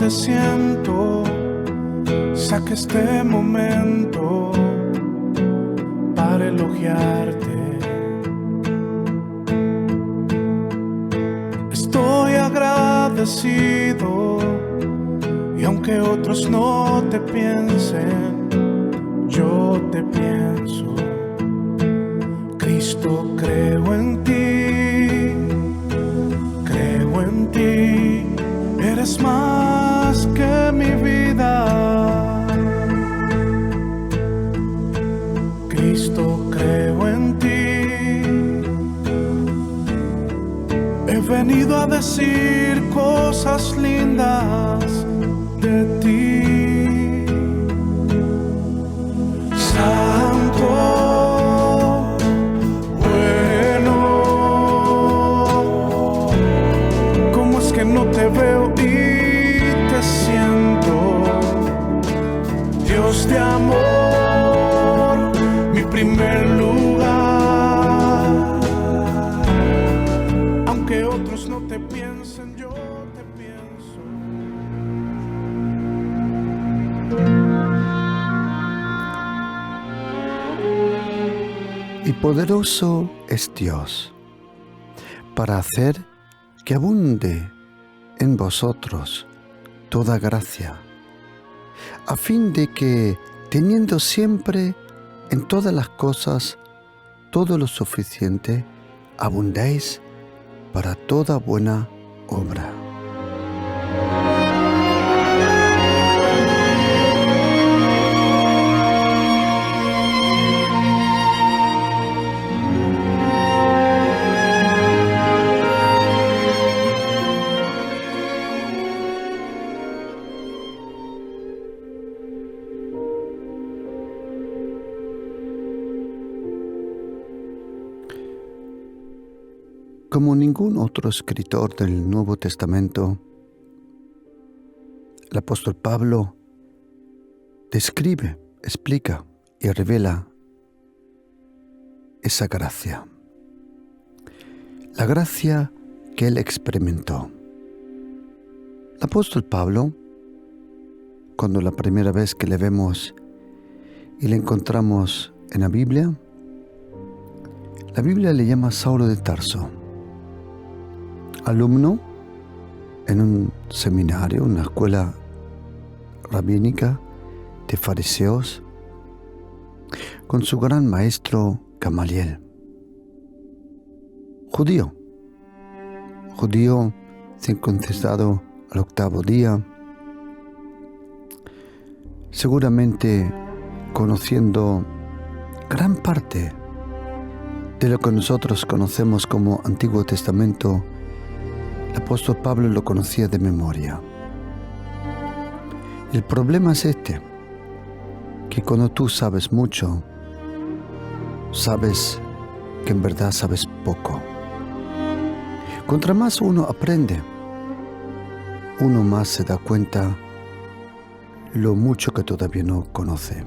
te siento, saca este momento para elogiarte. Estoy agradecido y aunque otros no te piensen, yo te pienso. Cristo, creo en ti, eres más que mi vida. Cristo, creo en ti, he venido a decir cosas lindas de ti. Santo, bueno, ¿cómo es que no te veo y te siento? Dios de amor, mi primer lugar. Aunque otros no te piensen, yo te pienso. Y poderoso es Dios para hacer que abunde en vosotros toda gracia, a fin de que, teniendo siempre en todas las cosas todo lo suficiente, abundéis para toda buena obra. Como ningún otro escritor del Nuevo Testamento, el apóstol Pablo describe, explica y revela esa gracia. La gracia que él experimentó. El apóstol Pablo, cuando la primera vez que le vemos y le encontramos en la Biblia le llama Saulo de Tarso. Alumno en un seminario, una escuela rabínica de fariseos, con su gran maestro Gamaliel. Judío circuncidado al 8º día, seguramente conociendo gran parte de lo que nosotros conocemos como Antiguo Testamento. El apóstol Pablo lo conocía de memoria. El problema es que cuando tú sabes mucho, sabes que en verdad sabes poco. Contra más uno aprende, uno más se da cuenta lo mucho que todavía no conoce.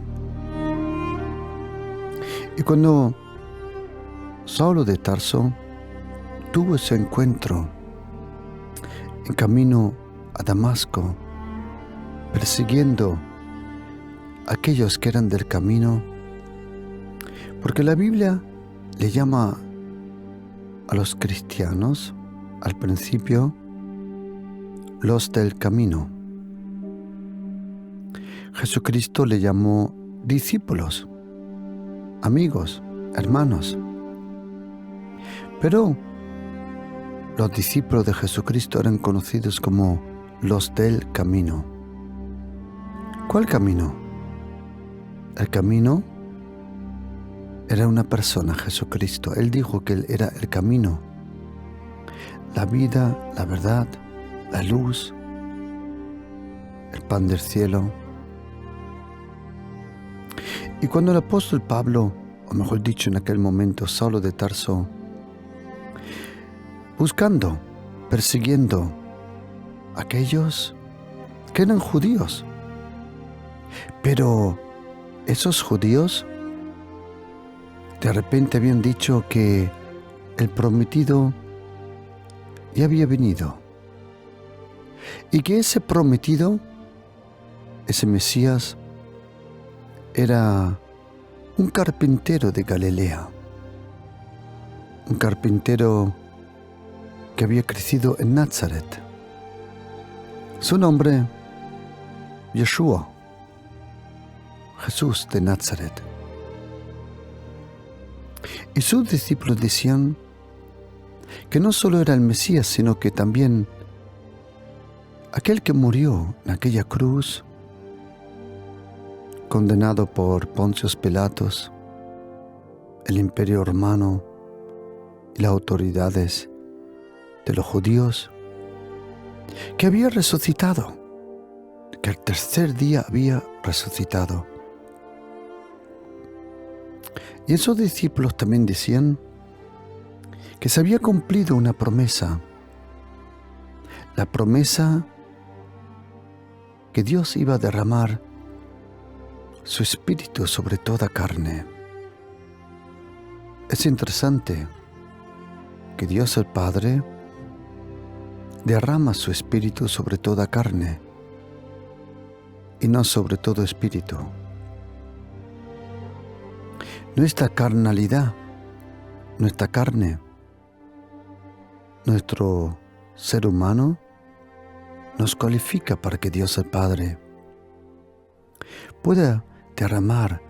Y cuando Saulo de Tarso tuvo ese encuentro en camino a Damasco, persiguiendo a aquellos que eran del camino, porque la Biblia le llama a los cristianos al principio los del camino. Jesucristo le llamó discípulos, amigos, hermanos. Pero los discípulos de Jesucristo eran conocidos como los del camino. ¿Cuál camino? El camino era una persona, Jesucristo. Él dijo que Él era el camino, la vida, la verdad, la luz, el pan del cielo. Y cuando el apóstol Pablo, o mejor dicho en aquel momento, Saulo de Tarso, buscando, persiguiendo a aquellos que eran judíos, pero esos judíos de repente habían dicho que el prometido ya había venido, y que ese prometido, ese Mesías, era un carpintero de Galilea, un carpintero que había crecido en Nazaret. Su nombre, Yeshua, Jesús de Nazaret. Y sus discípulos decían que no solo era el Mesías, sino que también aquel que murió en aquella cruz, condenado por Poncio Pilatos, el imperio romano y las autoridades de los judíos, que había resucitado, que el tercer día había resucitado. Y esos discípulos también decían que se había cumplido una promesa, la promesa que Dios iba a derramar su espíritu sobre toda carne. Es interesante que Dios el Padre derrama su espíritu sobre toda carne y no sobre todo espíritu. Nuestra carnalidad, nuestra carne, nuestro ser humano nos cualifica para que Dios el Padre pueda derramar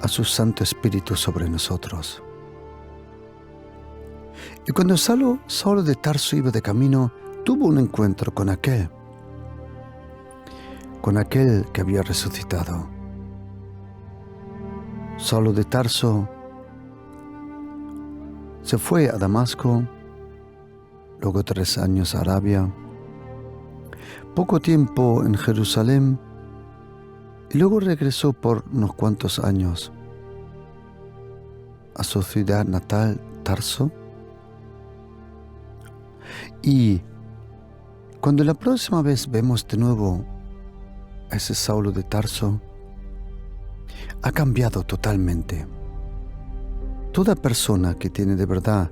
a su Santo Espíritu sobre nosotros. Y cuando Saulo de Tarso iba de camino, tuvo un encuentro con aquel que había resucitado. Saulo de Tarso se fue a Damasco, luego 3 años a Arabia, poco tiempo en Jerusalén, y luego regresó por unos cuantos años a su ciudad natal, Tarso. Y cuando la próxima vez vemos de nuevo a ese Saulo de Tarso, ha cambiado totalmente. Toda persona que tiene de verdad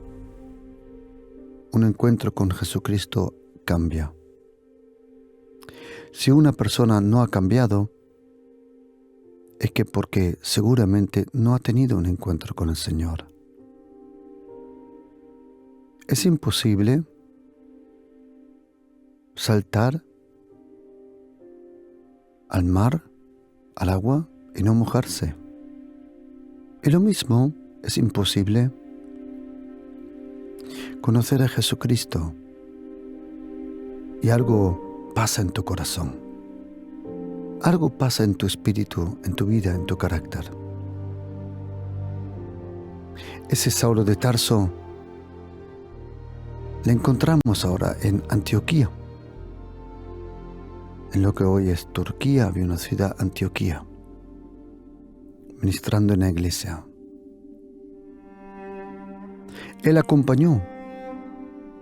un encuentro con Jesucristo cambia. Si una persona no ha cambiado, es que porque seguramente no ha tenido un encuentro con el Señor. Es imposible saltar al mar, al agua, y no mojarse. Y lo mismo es imposible conocer a Jesucristo y algo pasa en tu corazón. Algo pasa en tu espíritu, en tu vida, en tu carácter. Ese Saulo de Tarso le encontramos ahora en Antioquía. En lo que hoy es Turquía, había una ciudad, Antioquía, ministrando en la iglesia. Él acompañó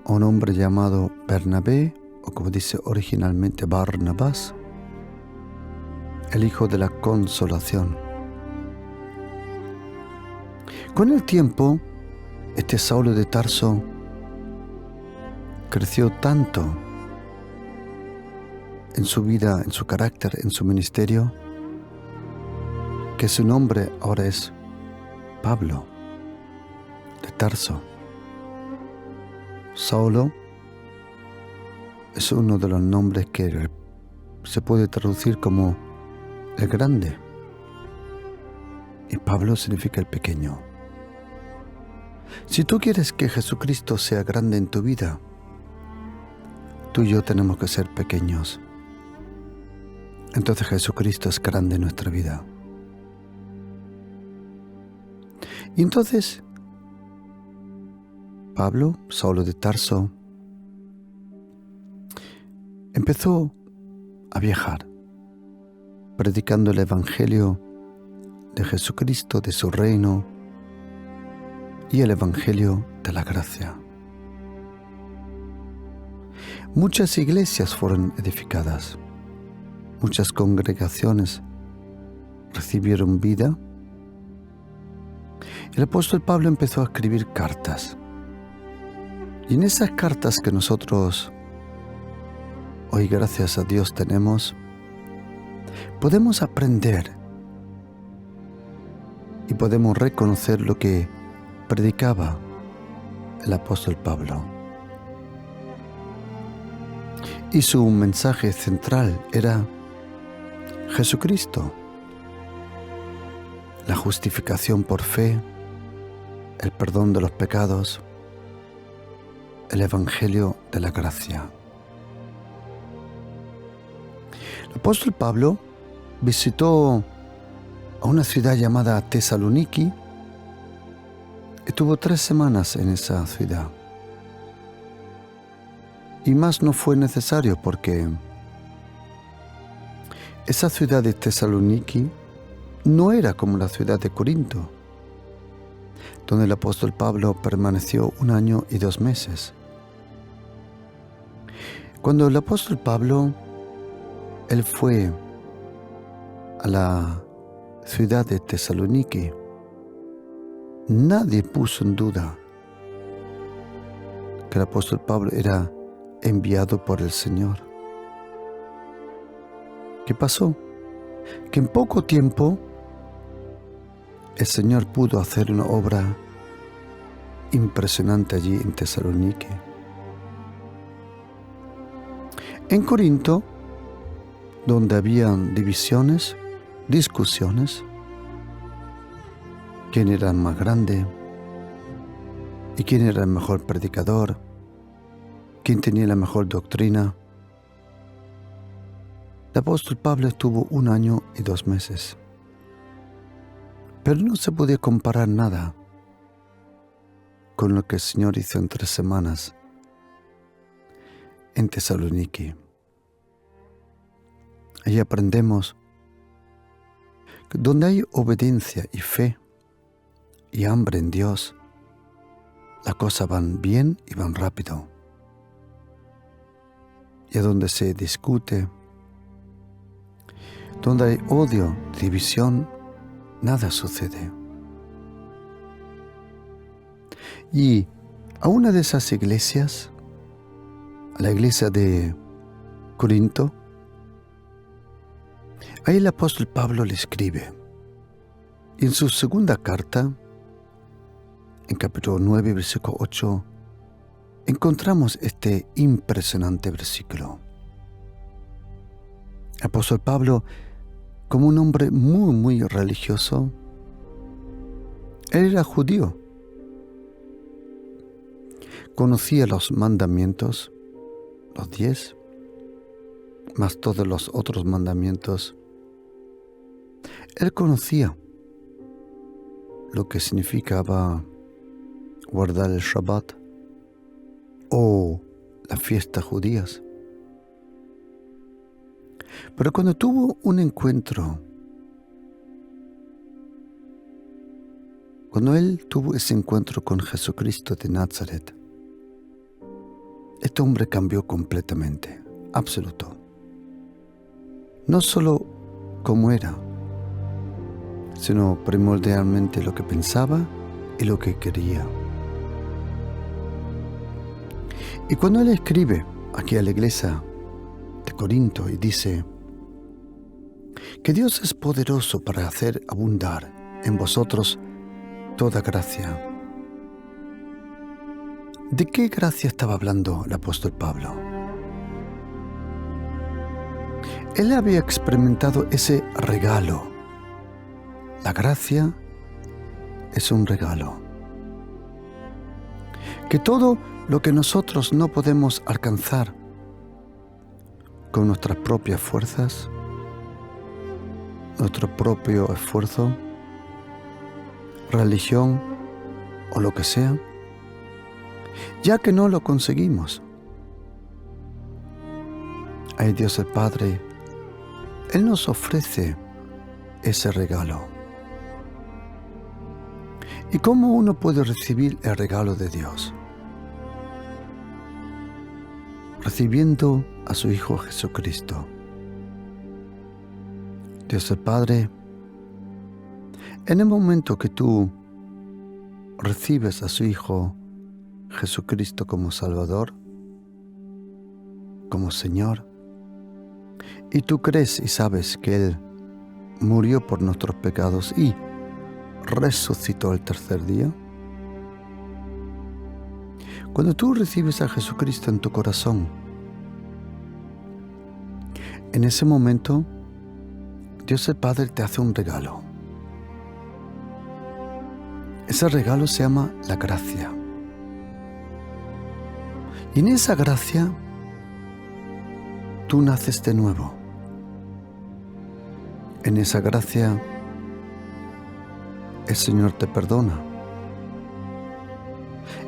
a un hombre llamado Bernabé, o como dice originalmente Barnabás, el hijo de la consolación. Con el tiempo, este Saulo de Tarso creció tanto en su vida, en su carácter, en su ministerio, que su nombre ahora es Pablo de Tarso. Saulo es uno de los nombres que se puede traducir como el grande, y Pablo significa el pequeño. Si tú quieres que Jesucristo sea grande en tu vida, tú y yo tenemos que ser pequeños. Entonces Jesucristo es grande en nuestra vida. Y entonces Pablo, Saulo de Tarso, empezó a viajar, predicando el Evangelio de Jesucristo, de su reino, y el Evangelio de la gracia. Muchas iglesias fueron edificadas, muchas congregaciones recibieron vida. El apóstol Pablo empezó a escribir cartas. Y en esas cartas que nosotros hoy gracias a Dios podemos aprender y podemos reconocer lo que predicaba el apóstol Pablo. Y su mensaje central era Jesucristo, la justificación por fe, el perdón de los pecados, el Evangelio de la gracia. El apóstol Pablo visitó a una ciudad llamada Tesaloniki. Estuvo 3 semanas en esa ciudad. Y más no fue necesario porque esa ciudad de Tesaloniki no era como la ciudad de Corinto, donde el apóstol Pablo permaneció 1 año y 2 meses. Cuando el apóstol Pablo, él fue a la ciudad de Tesaloniki, nadie puso en duda que el apóstol Pablo era enviado por el Señor. ¿Qué pasó? Que en poco tiempo el Señor pudo hacer una obra impresionante allí en Tesaloniki. En Corinto, donde habían divisiones, discusiones, quién era el más grande y quién era el mejor predicador, quién tenía la mejor doctrina, el apóstol Pablo estuvo 1 año y 2 meses. Pero no se podía comparar nada con lo que el Señor hizo en 3 semanas en Tesaloniki. Allí aprendemos que donde hay obediencia y fe y hambre en Dios, las cosas van bien y van rápido. Y a donde se discute, donde hay odio, división, nada sucede. Y a una de esas iglesias, a la iglesia de Corinto, ahí el apóstol Pablo le escribe. Y en su segunda carta, en capítulo 9, versículo 8, encontramos este impresionante versículo. El apóstol Pablo, como un hombre muy religioso, él era judío. Conocía los mandamientos, los 10, más todos los otros mandamientos. Él conocía lo que significaba guardar el Shabbat o las fiestas judías. Pero cuando tuvo un encuentro, cuando él tuvo ese encuentro con Jesucristo de Nazaret, este hombre cambió completamente, absoluto. No solo como era, sino primordialmente lo que pensaba y lo que quería. Y cuando él escribe aquí a la iglesia de Corinto y dice que Dios es poderoso para hacer abundar en vosotros toda gracia, ¿de qué gracia estaba hablando el apóstol Pablo? Él había experimentado ese regalo. La gracia es un regalo. Que todo lo que nosotros no podemos alcanzar con nuestras propias fuerzas, nuestro propio esfuerzo, religión o lo que sea, ya que no lo conseguimos, ahí Dios el Padre, Él nos ofrece ese regalo. ¿Y cómo uno puede recibir el regalo de Dios? Recibiendo a su Hijo Jesucristo. Dios el Padre, en el momento que tú recibes a su Hijo Jesucristo como Salvador, como Señor, y tú crees y sabes que Él murió por nuestros pecados y resucitó el tercer día, cuando tú recibes a Jesucristo en tu corazón, en ese momento Dios el Padre te hace un regalo. Ese regalo se llama la gracia. Y en esa gracia tú naces de nuevo. En esa gracia el Señor te perdona.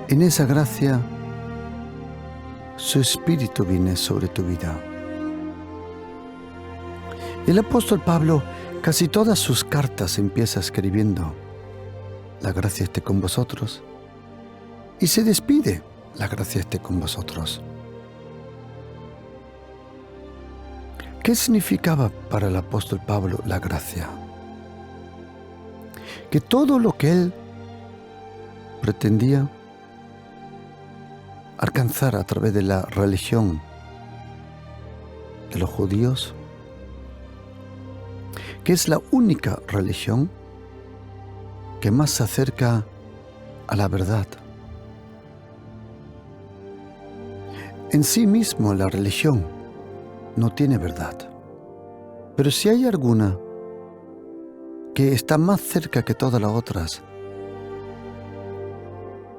En esa gracia su Espíritu viene sobre tu vida. El apóstol Pablo casi todas sus cartas empieza escribiendo: la gracia esté con vosotros, y se despide: la gracia esté con vosotros. ¿Qué significaba para el apóstol Pablo la gracia? Que todo lo que él pretendía alcanzar a través de la religión de los judíos, que es la única religión que más se acerca a la verdad. En sí mismo la religión no tiene verdad, pero si hay alguna que está más cerca que todas las otras,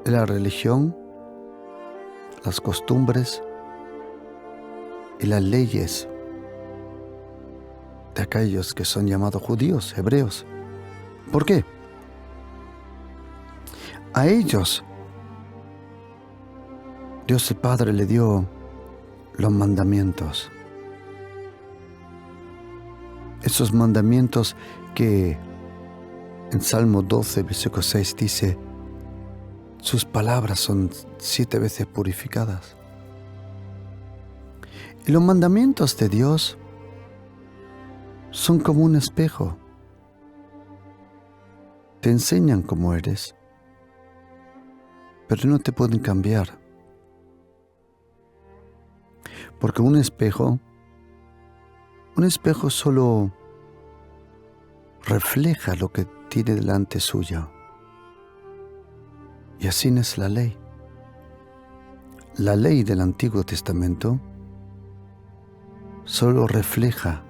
la religión, las costumbres y las leyes de aquellos que son llamados judíos, hebreos. ¿Por qué? A ellos Dios el Padre le dio los mandamientos. Esos mandamientos que en Salmo 12, versículo 6 dice: sus palabras son 7 veces purificadas. Y los mandamientos de Dios son como un espejo. Te enseñan cómo eres, pero no te pueden cambiar. Porque un espejo solo refleja lo que tiene delante suya. Y así es la ley. La ley del Antiguo Testamento solo refleja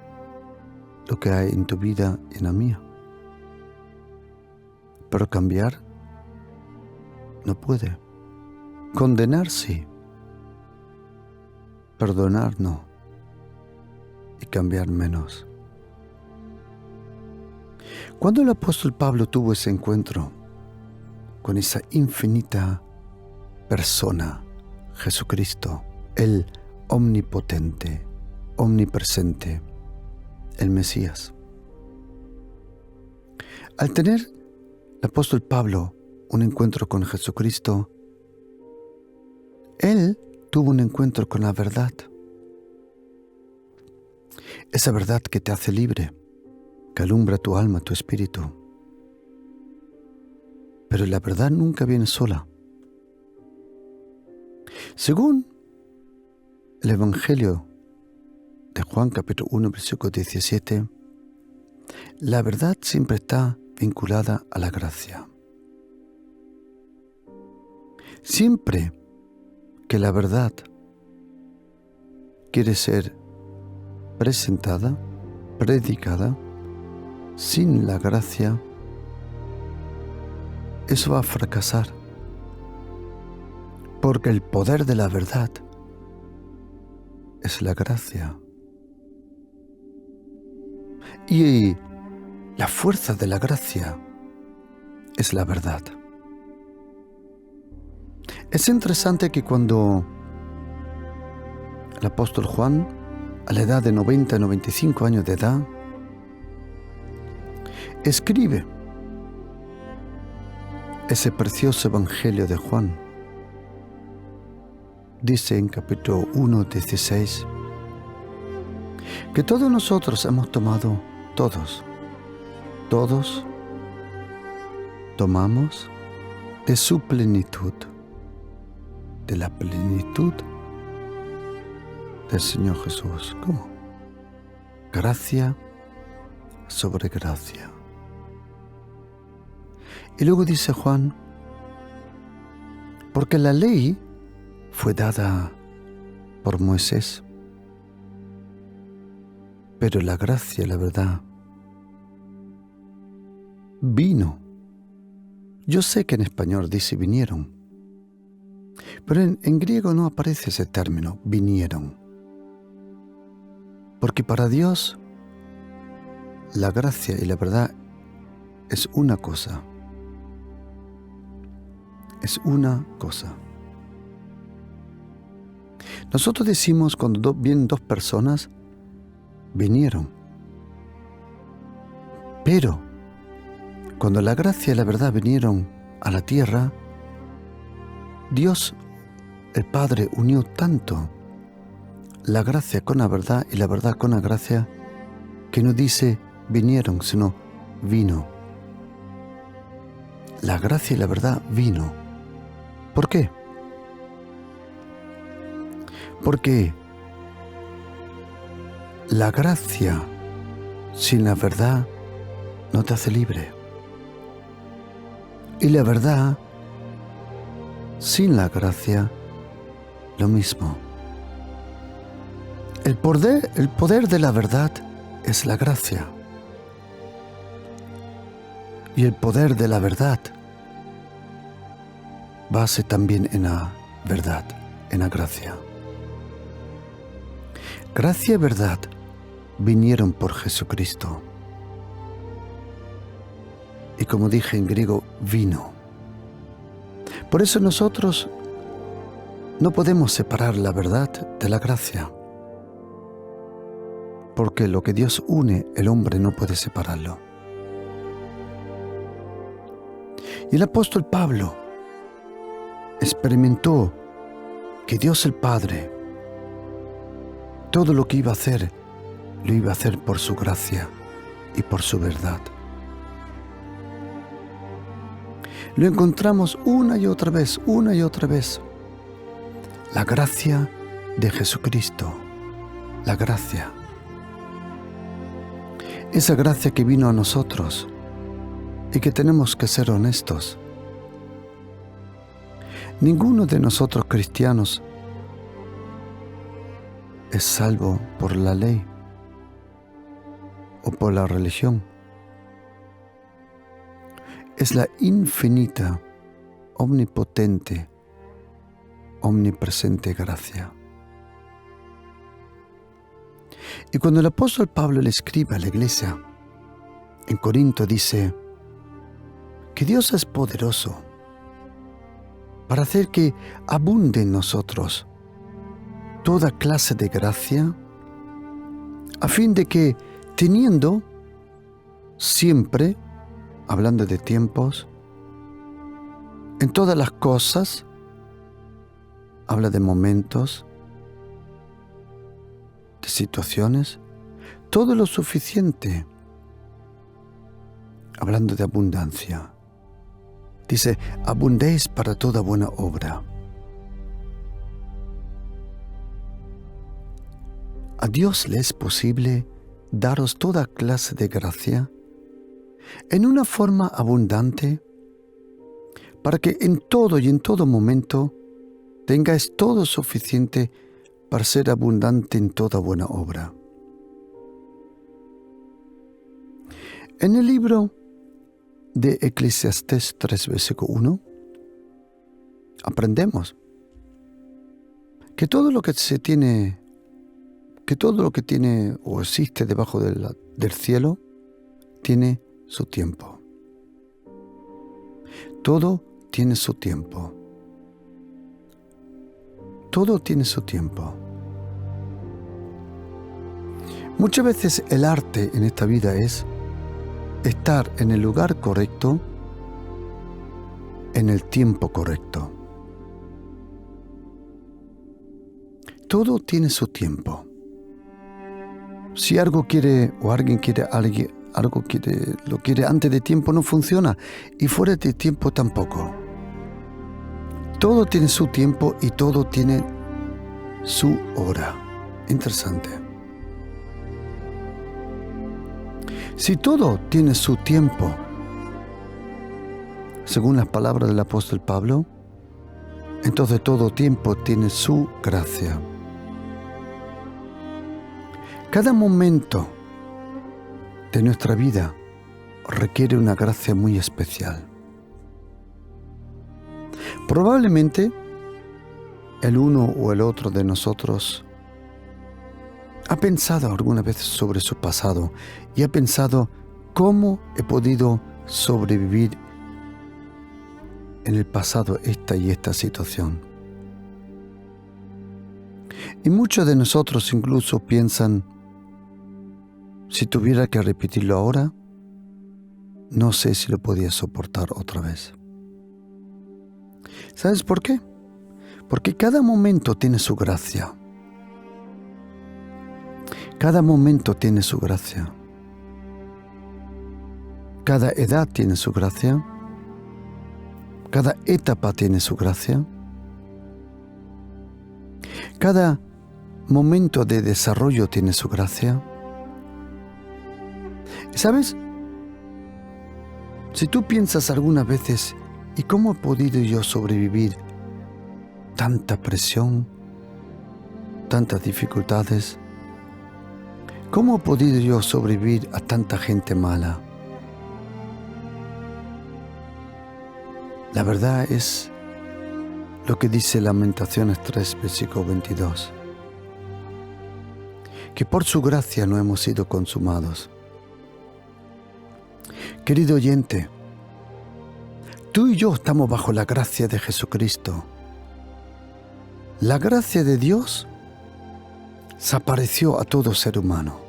lo que hay en tu vida y en la mía. Pero cambiar no puede. Condenar sí. Perdonar no. Y cambiar menos. Cuando el apóstol Pablo tuvo ese encuentro con esa infinita persona, Jesucristo, el omnipotente, omnipresente, el Mesías. Al tener el apóstol Pablo un encuentro con Jesucristo, él tuvo un encuentro con la verdad. Esa verdad que te hace libre, que alumbra tu alma, tu espíritu. Pero la verdad nunca viene sola. Según el Evangelio de Juan capítulo 1, versículo 17, la verdad siempre está vinculada a la gracia. Siempre que la verdad quiere ser presentada, predicada, sin la gracia, eso va a fracasar. Porque el poder de la verdad es la gracia. Y la fuerza de la gracia es la verdad. Es interesante que cuando el apóstol Juan, a la edad de 95 años de edad, escribe ese precioso Evangelio de Juan, dice en capítulo 1, 16, que todos nosotros hemos tomado, todos tomamos de su plenitud, de la plenitud del Señor Jesús. ¿Cómo? gracia sobre gracia. Y luego dice Juan, porque la ley fue dada por Moisés, pero la gracia y la verdad vino. Yo sé que en español dice vinieron, pero en griego no aparece ese término, vinieron. Porque para Dios la gracia y la verdad es una cosa. Es una cosa. Nosotros decimos cuando vienen dos personas, vinieron. Pero cuando la gracia y la verdad vinieron a la tierra, Dios, el Padre, unió tanto la gracia con la verdad y la verdad con la gracia, que no dice vinieron, sino vino. La gracia y la verdad vino. ¿Por qué? Porque la gracia sin la verdad no te hace libre. Y la verdad sin la gracia, lo mismo. El poder de la verdad es la gracia. Y el poder de la verdad base también en la verdad, en la gracia. Gracia y verdad vinieron por Jesucristo. Y como dije en griego, vino. Por eso nosotros no podemos separar la verdad de la gracia. Porque lo que Dios une, el hombre no puede separarlo. Y el apóstol Pablo experimentó que Dios el Padre, todo lo que iba a hacer, lo iba a hacer por su gracia y por su verdad. Lo encontramos una y otra vez, una y otra vez. La gracia de Jesucristo, la gracia. Esa gracia que vino a nosotros y que tenemos que ser honestos. Ninguno de nosotros cristianos es salvo por la ley o por la religión. Es la infinita, omnipotente, omnipresente gracia. Y cuando el apóstol Pablo le escribe a la iglesia en Corinto, dice que Dios es poderoso para hacer que abunde en nosotros toda clase de gracia, a fin de que, teniendo siempre, hablando de tiempos, en todas las cosas, habla de momentos, de situaciones, todo lo suficiente, hablando de abundancia. Dice, abundéis para toda buena obra. A Dios le es posible daros toda clase de gracia en una forma abundante, para que en todo y en todo momento tengáis todo suficiente para ser abundante en toda buena obra. En el libro de Eclesiastés 3, versículo 1, aprendemos que todo lo que tiene o existe debajo del cielo tiene su tiempo. Todo tiene su tiempo. Todo tiene su tiempo. Muchas veces el arte en esta vida es estar en el lugar correcto, en el tiempo correcto. Todo tiene su tiempo. Si algo quiere o alguien quiere lo quiere antes de tiempo, no funciona, y fuera de tiempo tampoco. Todo tiene su tiempo y todo tiene su hora. Interesante. Si todo tiene su tiempo, según las palabras del apóstol Pablo, entonces todo tiempo tiene su gracia. Cada momento de nuestra vida requiere una gracia muy especial. Probablemente el uno o el otro de nosotros ha pensado alguna vez sobre su pasado y ha pensado cómo he podido sobrevivir en el pasado esta situación. Y muchos de nosotros incluso piensan, si tuviera que repetirlo ahora, no sé si lo podía soportar otra vez. ¿Sabes por qué? Porque cada momento tiene su gracia. Cada momento tiene su gracia. Cada edad tiene su gracia. Cada etapa tiene su gracia. Cada momento de desarrollo tiene su gracia. ¿Sabes? Si tú piensas algunas veces, ¿y cómo he podido yo sobrevivir tanta presión, tantas dificultades? ¿Cómo he podido yo sobrevivir a tanta gente mala? La verdad es lo que dice Lamentaciones 3, versículo 22. Que por su gracia no hemos sido consumados. Querido oyente, tú y yo estamos bajo la gracia de Jesucristo. La gracia de Dios se apareció a todo ser humano.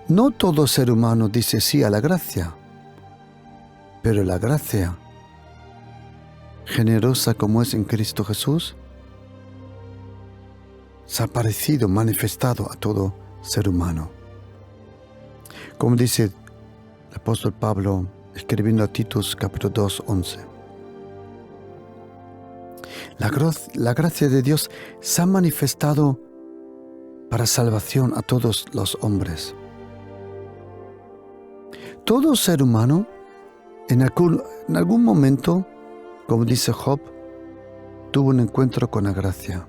No todo ser humano dice sí a la gracia, pero la gracia, generosa como es en Cristo Jesús, se ha aparecido, manifestado a todo ser humano. Como dice el apóstol Pablo, escribiendo a Titus capítulo 2, 11. La gracia de Dios se ha manifestado para salvación a todos los hombres. Todo ser humano, en algún momento, como dice Job, tuvo un encuentro con la gracia.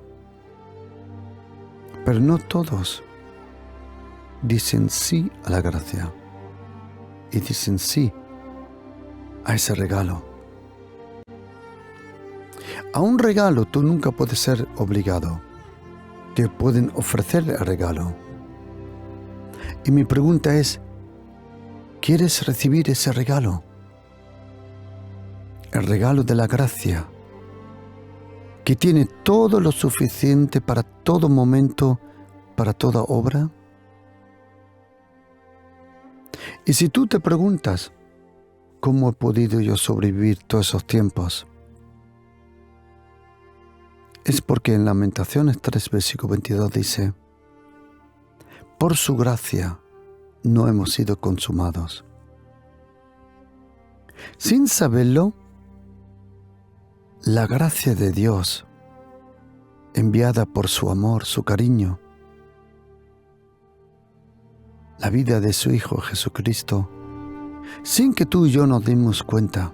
Pero no todos dicen sí a la gracia y dicen sí a ese regalo. A un regalo tú nunca puedes ser obligado. Te pueden ofrecer el regalo. Y mi pregunta es, ¿quieres recibir ese regalo? El regalo de la gracia, que tiene todo lo suficiente para todo momento, para toda obra. Y si tú te preguntas, ¿cómo he podido yo sobrevivir todos esos tiempos? Es porque en Lamentaciones 3, versículo 22 dice, por su gracia no hemos sido consumados. Sin saberlo, la gracia de Dios, enviada por su amor, su cariño, la vida de su Hijo Jesucristo, sin que tú y yo nos dimos cuenta,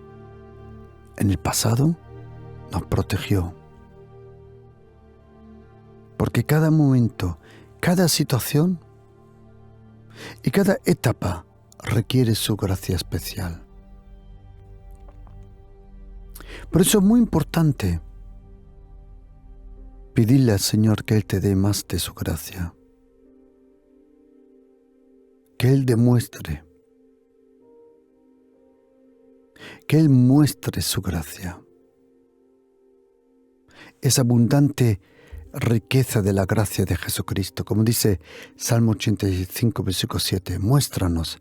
en el pasado nos protegió. Porque cada momento, cada situación y cada etapa requiere su gracia especial. Por eso es muy importante pedirle al Señor que Él te dé más de su gracia. Que Él demuestre, que Él muestre su gracia. Esa abundante riqueza de la gracia de Jesucristo, como dice Salmo 85, versículo 7, muéstranos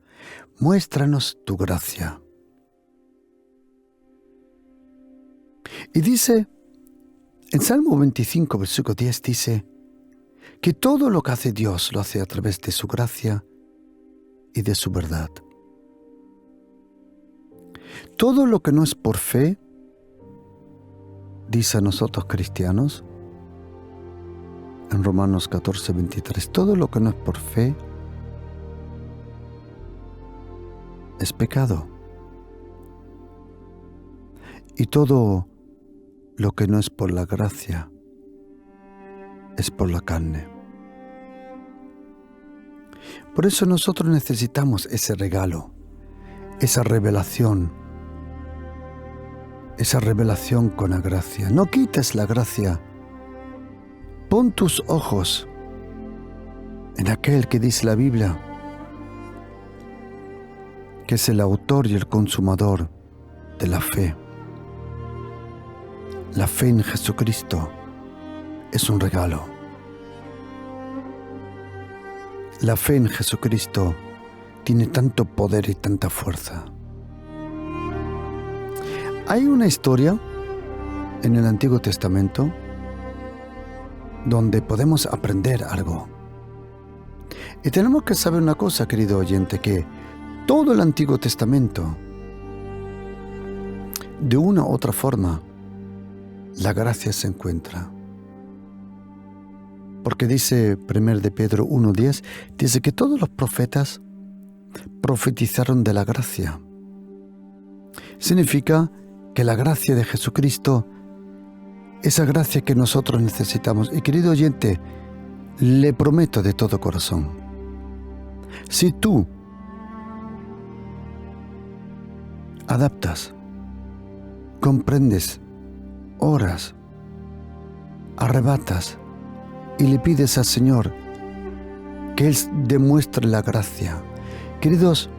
tu gracia. Y dice, en Salmo 25, versículo 10, dice que todo lo que hace Dios lo hace a través de su gracia y de su verdad. Todo lo que no es por fe, dice a nosotros cristianos, en Romanos 14, 23, todo lo que no es por fe, es pecado. Y todo lo que no es por la gracia es por la carne. Por eso nosotros necesitamos ese regalo, esa revelación con la gracia. No quites la gracia. Pon tus ojos en aquel que dice la Biblia, que es el autor y el consumador de la fe. La fe en Jesucristo es un regalo. La fe en Jesucristo tiene tanto poder y tanta fuerza. Hay una historia en el Antiguo Testamento donde podemos aprender algo. Y tenemos que saber una cosa, querido oyente, que todo el Antiguo Testamento, de una u otra forma, la gracia se encuentra. Porque dice 1 de Pedro 1:10, dice que todos los profetas profetizaron de la gracia. Significa que la gracia de Jesucristo, esa gracia que nosotros necesitamos. Y querido oyente, le prometo de todo corazón, si tú adaptas, comprendes, oras, arrebatas y le pides al Señor que Él demuestre la gracia. Queridos,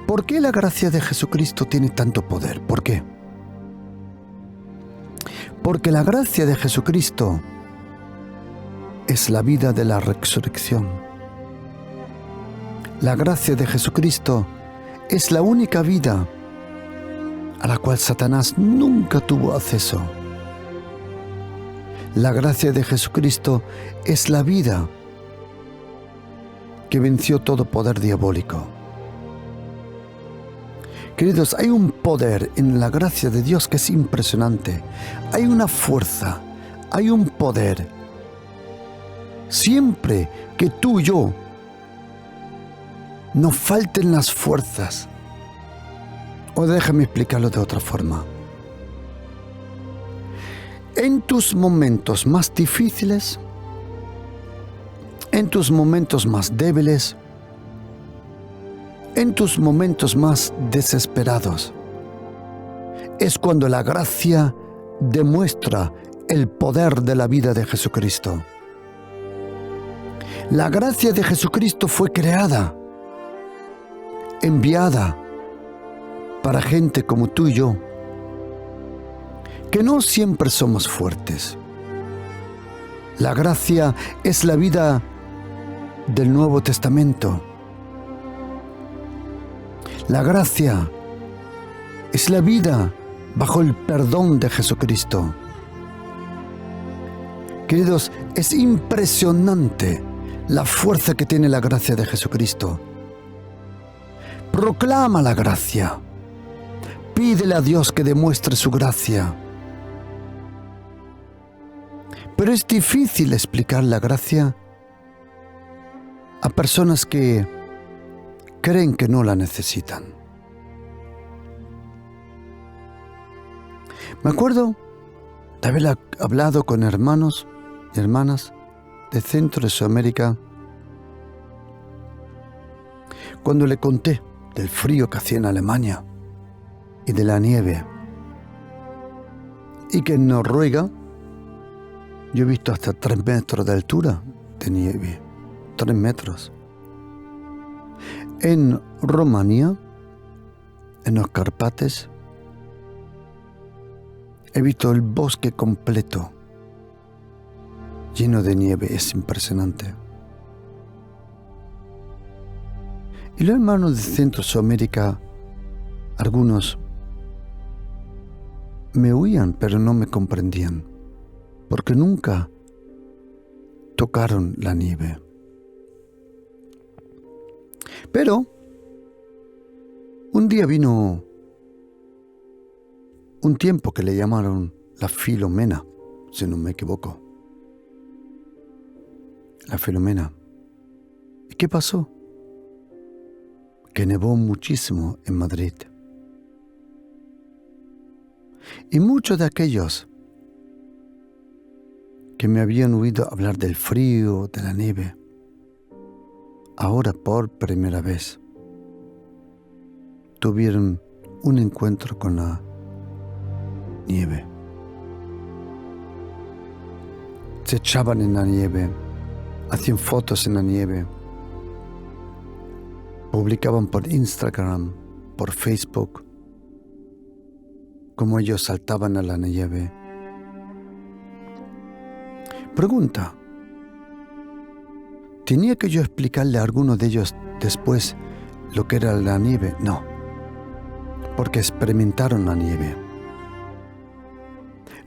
¿por qué la gracia de Jesucristo tiene tanto poder? ¿Por qué? Porque la gracia de Jesucristo es la vida de la resurrección. La gracia de Jesucristo es la única vida a la cual Satanás nunca tuvo acceso. La gracia de Jesucristo es la vida que venció todo poder diabólico. Queridos, hay un poder en la gracia de Dios que es impresionante. Hay una fuerza, hay un poder. Siempre que tú y yo nos falten las fuerzas, o déjame explicarlo de otra forma. En tus momentos más difíciles, en tus momentos más débiles, en tus momentos más desesperados, es cuando la gracia demuestra el poder de la vida de Jesucristo. La gracia de Jesucristo fue creada, enviada para gente como tú y yo, que no siempre somos fuertes. La gracia es la vida del Nuevo Testamento. La gracia es la vida bajo el perdón de Jesucristo. Queridos, es impresionante la fuerza que tiene la gracia de Jesucristo. Proclama la gracia. Pídele a Dios que demuestre su gracia. Pero es difícil explicar la gracia a personas que creen que no la necesitan. Me acuerdo de haber hablado con hermanos y hermanas de Centro de Sudamérica cuando le conté del frío que hacía en Alemania y de la nieve, y que en Noruega yo he visto hasta 3 metros de altura de nieve, 3 metros. En Rumanía, en los Carpates, he visto el bosque completo lleno de nieve. Es impresionante. Y los hermanos de Centro Sudamérica, algunos me oían, pero no me comprendían, porque nunca tocaron la nieve. Pero un día vino un tiempo que le llamaron la Filomena, si no me equivoco. La Filomena. ¿Y qué pasó? que nevó muchísimo en Madrid. Y muchos de aquellos que me habían oído hablar del frío, de la nieve, ahora por primera vez tuvieron un encuentro con la nieve. Se echaban en la nieve, hacían fotos en la nieve, publicaban por Instagram, por Facebook, cómo ellos saltaban a la nieve. Pregunta: ¿tenía que yo explicarle a alguno de ellos después lo que era la nieve? No, porque experimentaron la nieve.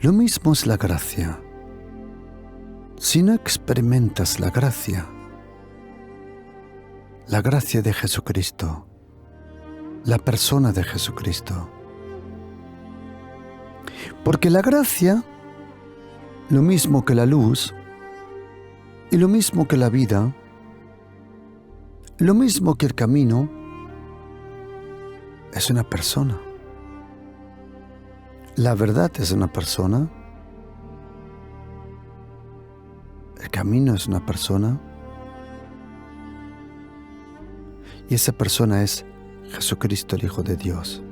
Lo mismo es la gracia. Si no experimentas la gracia de Jesucristo, la persona de Jesucristo, porque la gracia, lo mismo que la luz, y lo mismo que la vida, lo mismo que el camino, es una persona. La verdad es una persona. El camino es una persona. Y esa persona es Jesucristo, el Hijo de Dios.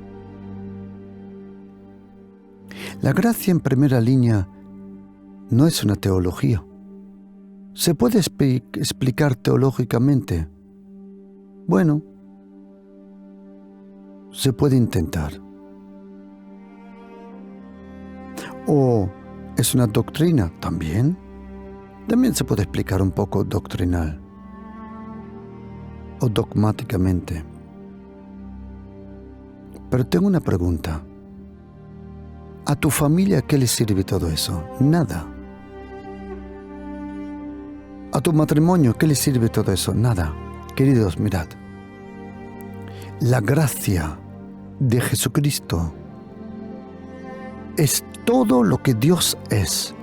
La gracia en primera línea no es una teología. ¿Se puede explicar teológicamente? Bueno, se puede intentar. ¿O es una doctrina? También. También se puede explicar un poco doctrinal o dogmáticamente. Pero tengo una pregunta. ¿A tu familia qué le sirve todo eso? Nada. ¿A tu matrimonio qué le sirve todo eso? Nada. Queridos, mirad. La gracia de Jesucristo es todo lo que Dios es.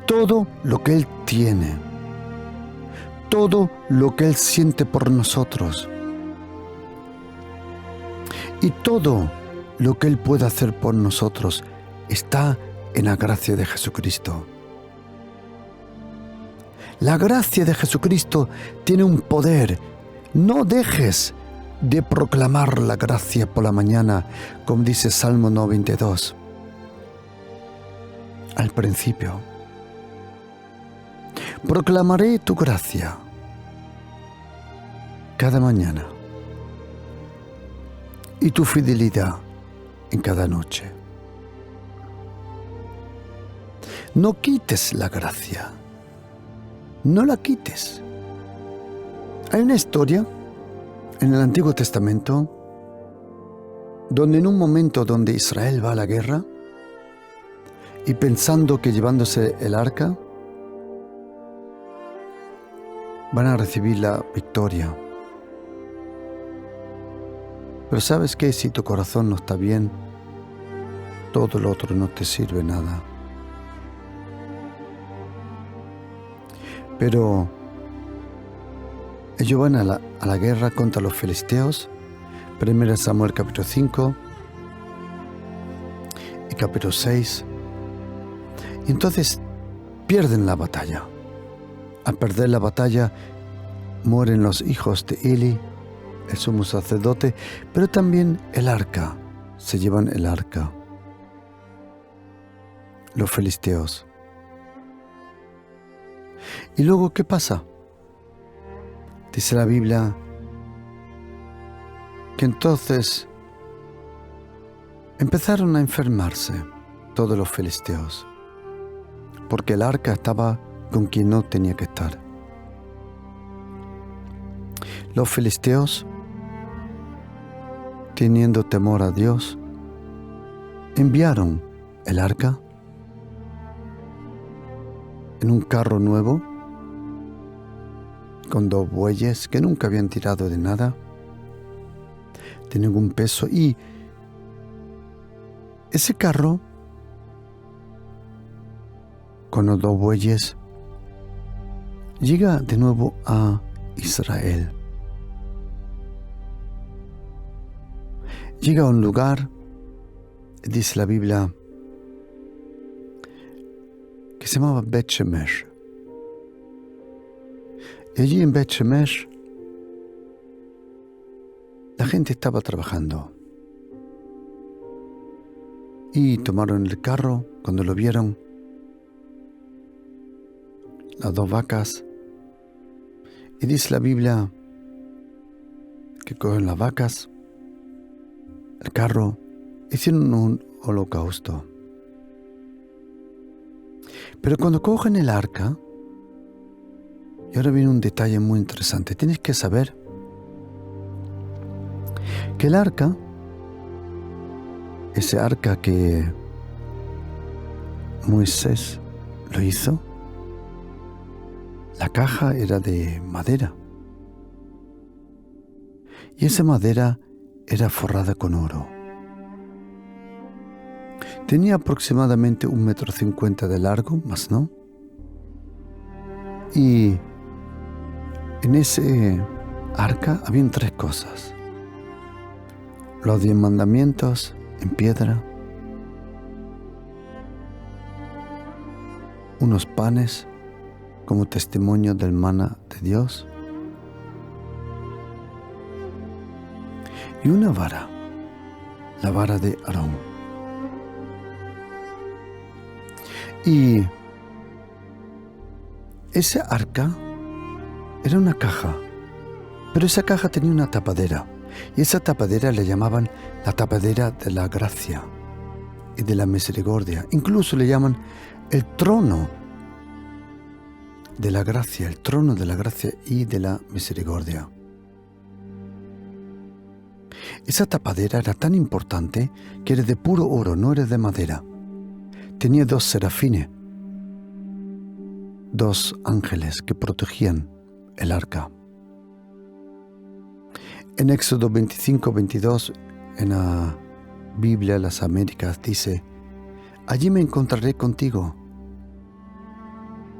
Todo lo que Él tiene. Todo lo que Él siente por nosotros. Y todo lo que Él puede hacer por nosotros está en la gracia de Jesucristo. La gracia de Jesucristo tiene un poder. No dejes de proclamar la gracia por la mañana, como dice Salmo 92. Al principio. Proclamaré tu gracia cada mañana y tu fidelidad en cada noche. No quites la gracia. No la quites. Hay una historia en el Antiguo Testamento donde en un momento donde Israel va a la guerra y pensando que llevándose el arca van a recibir la victoria. Pero ¿sabes qué? Si tu corazón no está bien, todo lo otro no te sirve nada. Pero ellos van a la guerra contra los filisteos, 1 Samuel capítulo 5 y capítulo 6. Y entonces pierden la batalla. Al perder la batalla, mueren los hijos de Eli, el sumo sacerdote, pero también el arca. Se llevan el arca. Los filisteos. ¿Y luego qué pasa? Dice la Biblia que entonces empezaron a enfermarse todos los filisteos, porque el arca estaba con quien no tenía que estar. Los filisteos, teniendo temor a Dios, enviaron el arca en un carro nuevo, con 2 bueyes que nunca habían tirado de nada, de ningún peso, y ese carro, con los 2 bueyes, llega de nuevo a Israel. llega a un lugar, dice la Biblia, que se llamaba Bet Shemesh. Y allí en Bet Shemesh la gente estaba trabajando. Y tomaron el carro cuando lo vieron, las 2 vacas. Y dice la Biblia que cogen las vacas, el carro, hicieron un holocausto. Pero cuando cogen el arca, y ahora viene un detalle muy interesante, tienes que saber que el arca, ese arca que Moisés lo hizo, la caja era de madera. Y esa madera era forrada con oro. Tenía aproximadamente 1,50 metros de largo, más no. Y en ese arca habían 3 cosas. Los 10 mandamientos en piedra, unos panes como testimonio del maná de Dios y una vara, la vara de Aarón. Y ese arca era una caja, pero esa caja tenía una tapadera, y esa tapadera le llamaban la tapadera de la gracia y de la misericordia. Incluso le llaman el trono de la gracia, el trono de la gracia y de la misericordia. Esa tapadera era tan importante que era de puro oro, no era de madera. Tenía 2 serafines, 2 ángeles que protegían el arca. En Éxodo 25-22, en la Biblia de las Américas, dice: allí me encontraré contigo,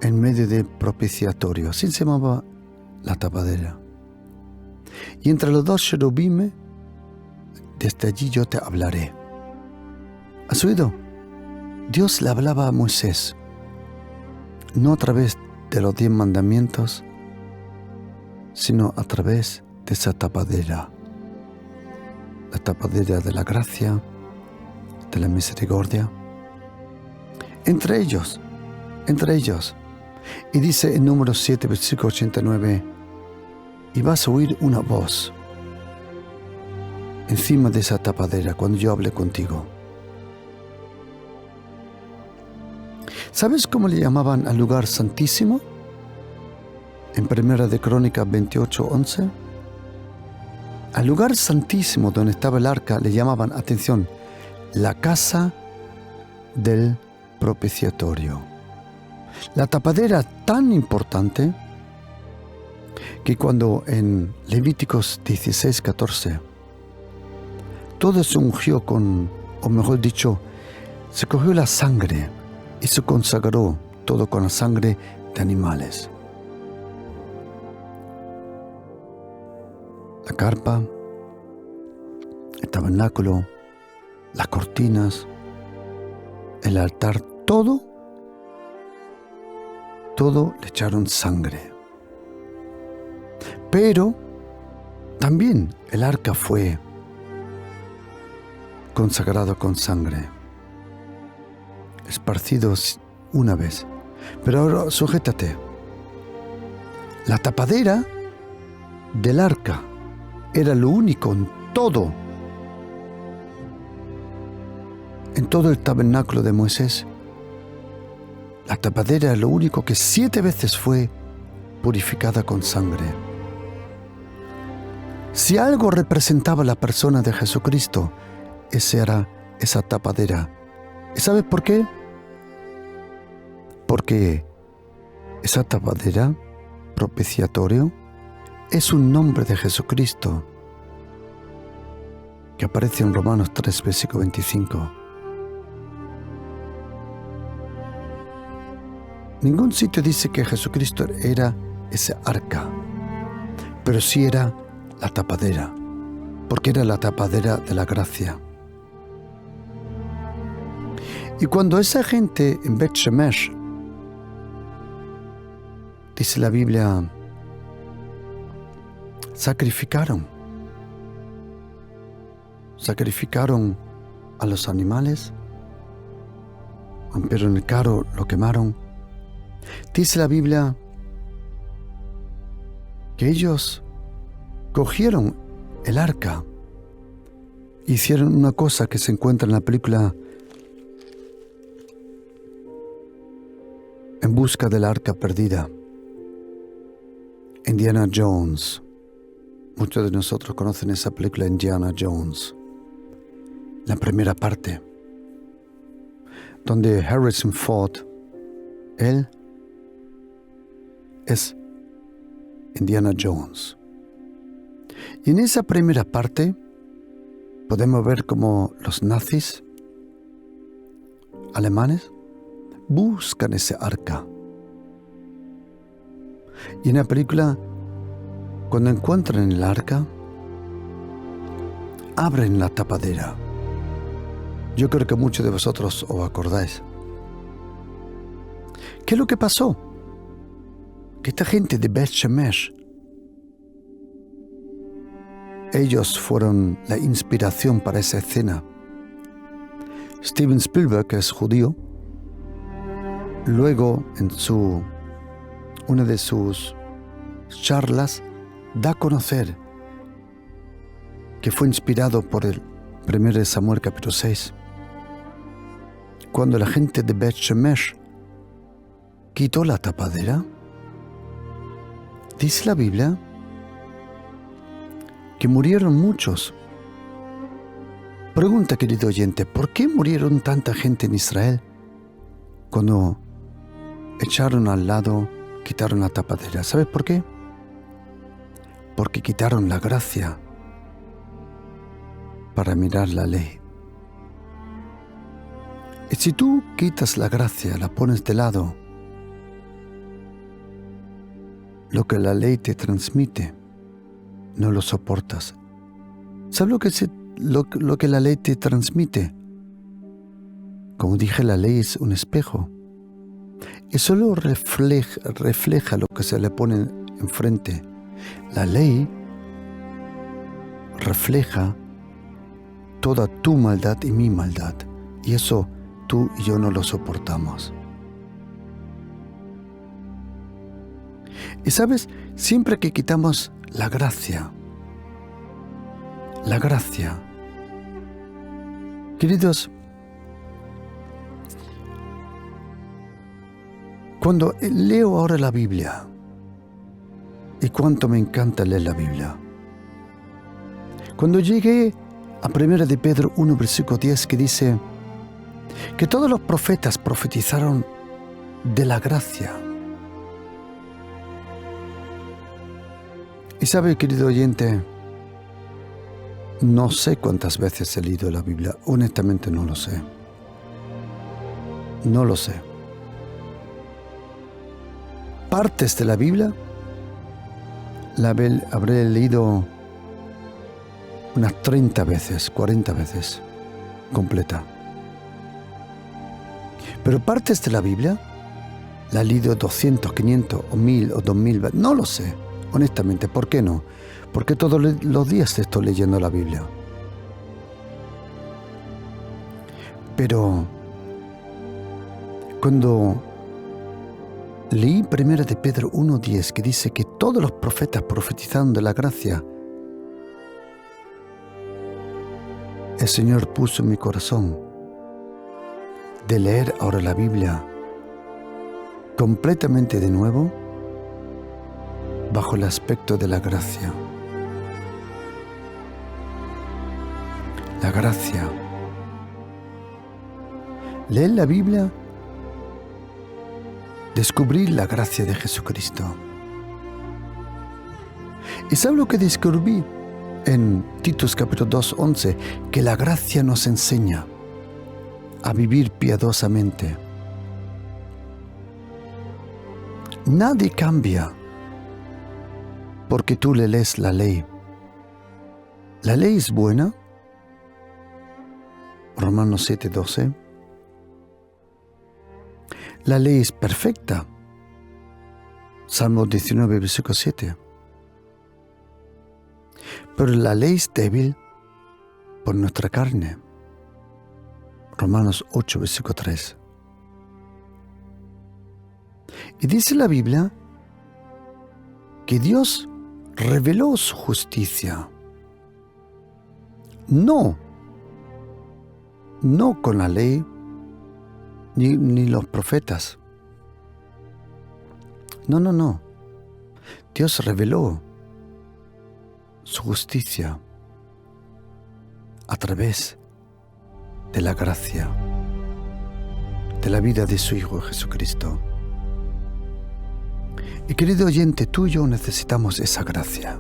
en medio del propiciatorio. Así se llamaba la tapadera. Y entre los 2 cherubimes, desde allí yo te hablaré. ¿Has oído? Dios le hablaba a Moisés, no a través de los 10 mandamientos, sino a través de esa tapadera, la tapadera de la gracia, de la misericordia, entre ellos. Y dice en Números 7, versículo 89, y vas a oír una voz encima de esa tapadera cuando yo hable contigo. ¿Sabes cómo le llamaban al lugar santísimo? En Primera de Crónicas 28:11. Al lugar santísimo donde estaba el arca le llamaban, atención, la casa del propiciatorio. La tapadera tan importante que cuando en Levíticos 16:14 todo se ungió con, o mejor dicho, se cogió la sangre y se consagró todo con la sangre de animales. La carpa, el tabernáculo, las cortinas, el altar, todo le echaron sangre. Pero también el arca fue consagrado con sangre, esparcidos una vez. Pero ahora sujétate. La tapadera del arca era lo único en todo el tabernáculo de Moisés. La tapadera era lo único que 7 veces fue purificada con sangre. Si algo representaba la persona de Jesucristo, esa era esa tapadera. ¿Y sabes por qué? Porque esa tapadera, propiciatorio, es un nombre de Jesucristo que aparece en Romanos 3, versículo 25. Ningún sitio dice que Jesucristo era ese arca, pero sí era la tapadera. porque era la tapadera de la gracia. Y cuando esa gente en Bet Shemesh, dice la Biblia, sacrificaron a los animales, pero en el carro lo quemaron. Dice la Biblia que ellos cogieron el arca, hicieron una cosa que se encuentra en la película En busca del arca perdida, Indiana Jones. Muchos de nosotros conocen esa película, Indiana Jones, la primera parte, donde Harrison Ford, él es Indiana Jones. Y en esa primera parte podemos ver cómo los nazis alemanes buscan ese arca. Y en la película, cuando encuentran el arca, abren la tapadera. Yo creo que muchos de vosotros os acordáis. ¿Qué es lo que pasó? Que esta gente de Bet Shemesh, ellos fueron la inspiración para esa escena. Steven Spielberg, que es judío, luego en una de sus charlas da a conocer que fue inspirado por el 1 Samuel capítulo 6, cuando la gente de Bet Shemesh quitó la tapadera. Dice la Biblia que murieron muchos. Pregunta, querido oyente, ¿por qué murieron tanta gente en Israel cuando echaron al lado, quitaron la tapadera? ¿Sabes por qué? Porque quitaron la gracia para mirar la ley. Y si tú quitas la gracia, la pones de lado, lo que la ley te transmite, no lo soportas. ¿Sabes lo que la ley te transmite? Como dije, la ley es un espejo. Y solo refleja lo que se le pone enfrente. La ley refleja toda tu maldad y mi maldad. Y eso tú y yo no lo soportamos. Y sabes, siempre que quitamos la gracia, queridos, cuando leo ahora la Biblia, y cuánto me encanta leer la Biblia, cuando llegué a 1 de Pedro 1, versículo 10, que dice que todos los profetas profetizaron de la gracia. Y sabe, querido oyente, no sé cuántas veces he leído la Biblia, honestamente no lo sé. No lo sé. Partes de la Biblia la habré leído unas 30 veces, 40 veces, completa. Pero partes de la Biblia la he leído 200, 500 o 1000 o 2000 veces, no lo sé. Honestamente, ¿por qué no? Porque todos los días estoy leyendo la Biblia. Pero cuando leí 1 de Pedro 1:10, que dice que todos los profetas profetizaron de la gracia, el Señor puso en mi corazón de leer ahora la Biblia completamente de nuevo, bajo el aspecto de la gracia. La gracia. Leer la Biblia, descubrir la gracia de Jesucristo. ¿Y sabe lo que descubrí en Titus capítulo 2:11? Que la gracia nos enseña a vivir piadosamente. Nadie cambia porque tú le lees la ley. La ley es buena, Romanos 7:12. La ley es perfecta, Salmo 19, versículo 7. Pero la ley es débil por nuestra carne, Romanos 8, versículo 3. Y dice la Biblia que Dios reveló su justicia, no con la ley ni los profetas. No. Dios reveló su justicia a través de la gracia, de la vida de su Hijo Jesucristo. Y querido oyente, tú y yo necesitamos esa gracia.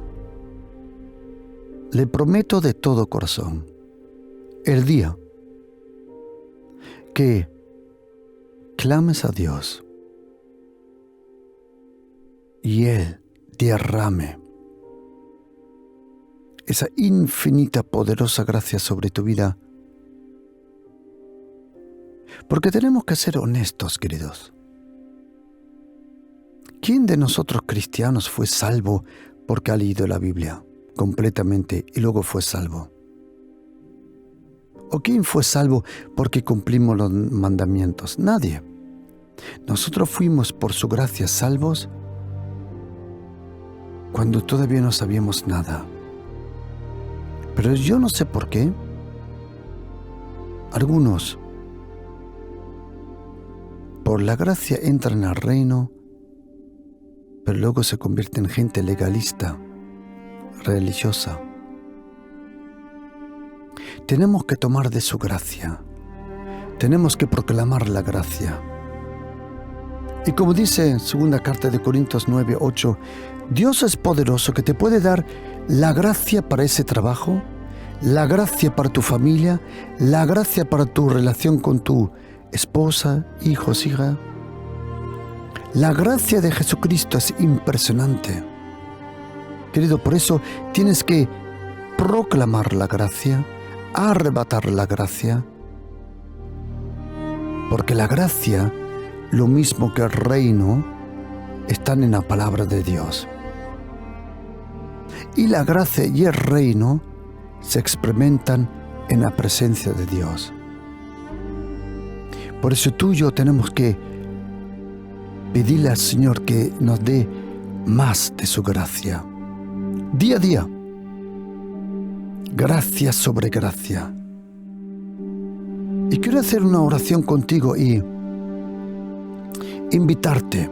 Le prometo de todo corazón, el día que clames a Dios y Él derrame esa infinita, poderosa gracia sobre tu vida. Porque tenemos que ser honestos, queridos. ¿Quién de nosotros cristianos fue salvo porque ha leído la Biblia completamente y luego fue salvo? ¿O quién fue salvo porque cumplimos los mandamientos? Nadie. Nosotros fuimos por su gracia salvos cuando todavía no sabíamos nada. Pero yo no sé por qué algunos por la gracia entran al reino, pero luego se convierten en gente legalista, religiosa. Tenemos que tomar de su gracia. Tenemos que proclamar la gracia. Y como dice en 2 carta de Corintios 9:8, Dios es poderoso que te puede dar la gracia para ese trabajo, la gracia para tu familia, la gracia para tu relación con tu esposa, hijos, hija. La gracia de Jesucristo es impresionante. Querido, por eso tienes que proclamar la gracia, arrebatar la gracia, porque la gracia, lo mismo que el reino, están en la palabra de Dios. Y la gracia y el reino se experimentan en la presencia de Dios. Por eso tú y yo tenemos que pedirle al Señor que nos dé más de su gracia. Día a día. Gracia sobre gracia. Y quiero hacer una oración contigo y invitarte.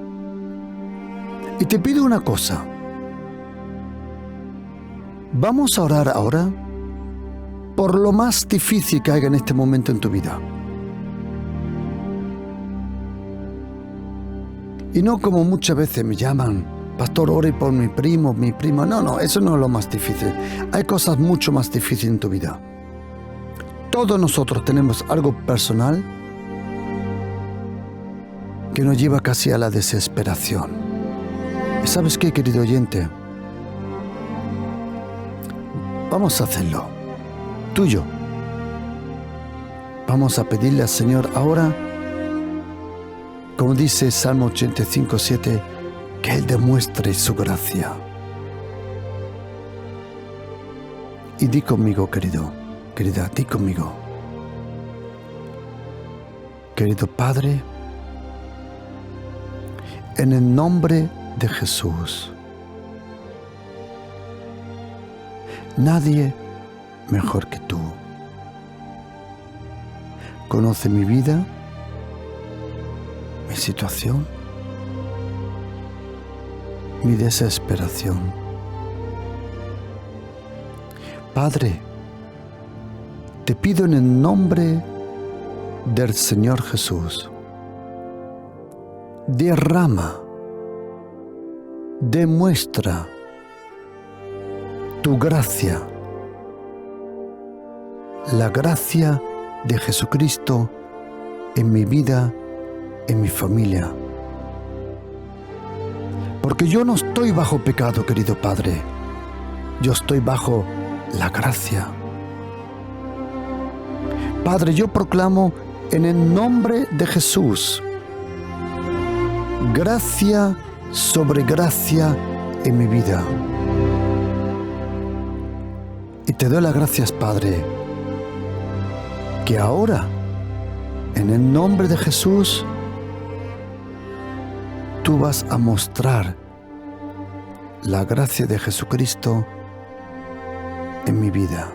Y te pido una cosa. Vamos a orar ahora por lo más difícil que haya en este momento en tu vida. Y no como muchas veces me llaman, pastor, ore por mi primo, mi prima. No, eso no es lo más difícil. Hay cosas mucho más difíciles en tu vida. Todos nosotros tenemos algo personal que nos lleva casi a la desesperación. ¿Y sabes qué, querido oyente? Vamos a hacerlo. Tú y yo. Vamos a pedirle al Señor ahora, como dice Salmo 85:7, que Él demuestre su gracia. Y di conmigo, querida, di conmigo. Querido Padre, en el nombre de Jesús, nadie mejor que tú conoce mi vida, mi situación, mi desesperación. Padre, te pido en el nombre del Señor Jesús, derrama, demuestra tu gracia, la gracia de Jesucristo en mi vida, en mi familia. Porque yo no estoy bajo pecado, querido Padre. Yo estoy bajo la gracia. Padre, yo proclamo en el nombre de Jesús, gracia sobre gracia en mi vida. Y te doy las gracias, Padre, que ahora, en el nombre de Jesús, tú vas a mostrar la gracia de Jesucristo en mi vida.